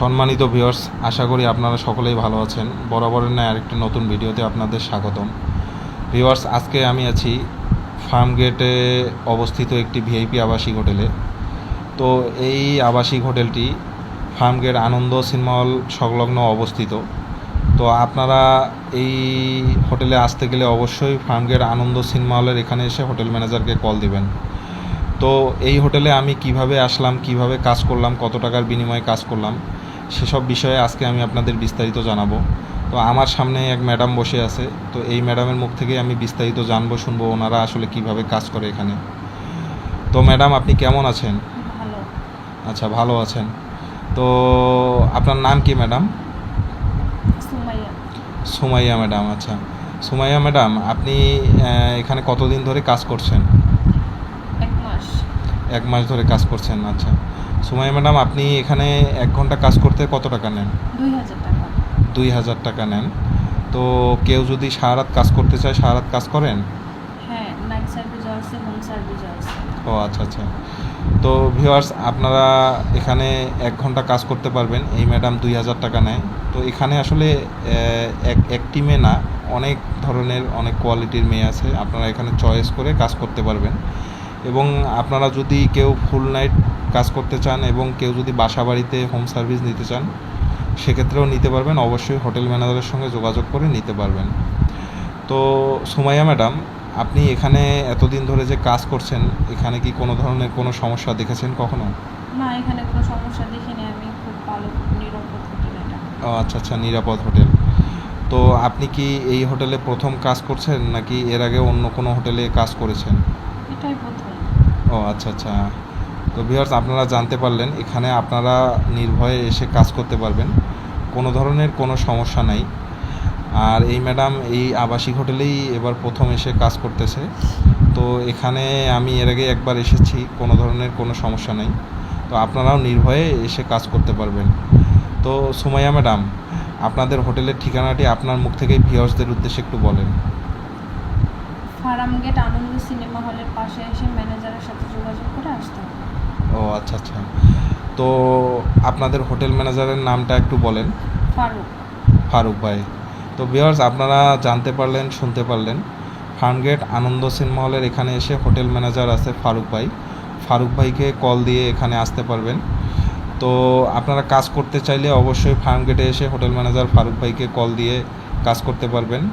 সম্মানিত ভিউয়ার্স, আশা করি আপনারা সকলেই ভালো আছেন। বরাবরের ন্যায় আরেকটি নতুন ভিডিওতে আপনাদের স্বাগতম। ভিউয়ার্স, আজকে আমি আছি ফার্মগেটে অবস্থিত একটি ভিআইপি আবাসিক হোটেলে। তো এই আবাসিক হোটেলটি ফার্মগেট আনন্দ সিনেমা হল সংলগ্ন অবস্থিত। তো আপনারা এই হোটেলে আসতে গেলে অবশ্যই ফার্মগেট আনন্দ সিনেমা হলের এখানে এসে হোটেল ম্যানেজারকে কল দিবেন। তো এই হোটেলে আমি কিভাবে আসলাম, কিভাবে কাজ করলাম, কত টাকার বিনিময়ে কাজ করলাম, সেসব বিষয়ে আজকে আমি আপনাদের বিস্তারিত জানাবো। তো আমার সামনে এক ম্যাডাম বসে আছে। তো এই ম্যাডামের মুখ থেকে আমি বিস্তারিত জানবো, শুনবো ওনারা আসলে কিভাবে কাজ করে এখানে। তো ম্যাডাম, আপনি কেমন আছেন? ভালো। আচ্ছা, ভালো আছেন। তো আপনার নাম কি ম্যাডাম? সুমাইয়া। সুমাইয়া ম্যাডাম। আচ্ছা, সুমাইয়া ম্যাডাম, আপনি এখানে কতদিন ধরে কাজ করছেন? 1 মাস। 1 মাস ধরে কাজ করছেন। আচ্ছা, সুমাইয়া ম্যাডাম, আপনি এখানে 1 ঘন্টা কাজ করতে কত টাকা নেন? 2000 টাকা। 2000 টাকা নেন। তো কেউ যদি সারা রাত কাজ করতে চায়, সারা রাত কাজ করেন? হ্যাঁ, নাইট সার্ভিসও আছে, হোম সার্ভিসও আছে। ও আচ্ছা আচ্ছা। তো ভিউয়ার্স, আপনারা এখানে 1 ঘন্টা কাজ করতে পারবেন। এই ম্যাডাম 2000 টাকা নেয়। তো এখানে আসলে একটি মেয়ে না, অনেক ধরনের অনেক কোয়ালিটির মেয়ে আছে। আপনারা এখানে চয়েস করে কাজ করতে পারবেন। এবং আপনারা যদি কেউ ফুল নাইট কাজ করতে চান এবং কেউ যদি বাসা বাড়িতে হোম সার্ভিস নিতে চান, সেক্ষেত্রেও নিতে পারবেন। অবশ্যই হোটেল ম্যানেজারের সঙ্গে যোগাযোগ করে নিতে পারবেন। তো সুমাইয়া ম্যাডাম, আপনি এখানে এতদিন ধরে যে কাজ করছেন, এখানে কি কোনো ধরনের কোনো সমস্যা দেখেছেন কখনো? না, এখানে কোনো সমস্যা দেখিনি আমি। খুব ভালো, নিরাপদ হোটেল এটা। ও আচ্ছা আচ্ছা, নিরাপদ হোটেল। তো আপনি কি এই হোটেলে প্রথম কাজ করছেন নাকি এর আগে অন্য কোনো হোটেলে কাজ করেছেন? এটাই প্রথম। ও আচ্ছা আচ্ছা। তো ভিউয়ার্স, আপনারা জানতে পারলেন, এখানে আপনারা নির্ভয়ে এসে কাজ করতে পারবেন, কোনো ধরনের কোনো সমস্যা নাই। আর এই ম্যাডাম এই আবাসিক হোটেলেই এবার প্রথম এসে কাজ করতেছে। তো এখানে আমি এর আগে একবার এসেছি, কোনো ধরনের কোনো সমস্যা নেই। তো আপনারাও নির্ভয়ে এসে কাজ করতে পারবেন। তো সুমাইয়া ম্যাডাম, আপনাদের হোটেলের ঠিকানাটি আপনার মুখ থেকেই ভিউয়ার্সদের উদ্দেশ্যে একটু বলেন। ফার্মগেট আনন্দ সিনেমা হলের পাশে এসে ম্যানেজারের সাথে যোগাযোগ করে আসতে হবে। ও আচ্ছা আচ্ছা। তো আপনাদের হোটেল ম্যানেজারের নামটা একটু বলেন। ফারুক। ফারুক ভাই। তো ভিউয়ার্স, আপনারা জানতে পারলেন, শুনতে পারলেন, ফার্মগেট আনন্দ সিনেমা হলের এখানে এসে হোটেল ম্যানেজার আছে ফারুক ভাই। ফারুক ভাইকে কল দিয়ে এখানে আসতে পারবেন। তো আপনারা কাজ করতে চাইলে অবশ্যই ফার্মগেটে এসে হোটেল ম্যানেজার ফারুক ভাইকে কল দিয়ে কাজ করতে পারবেন।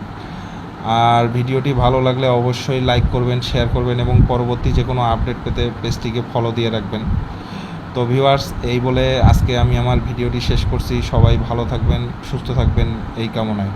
আর ভিডিওটি ভালো লাগলে অবশ্যই লাইক করবেন, শেয়ার করবেন এবং পরবর্তী যে কোনো আপডেট পেতে পেজটিকে ফলো দিয়ে রাখবেন। তো ভিউয়ার্স, এই বলে আজকে আমি আমার ভিডিওটি শেষ করছি। সবাই ভালো থাকবেন, সুস্থ থাকবেন, এই কামনায়।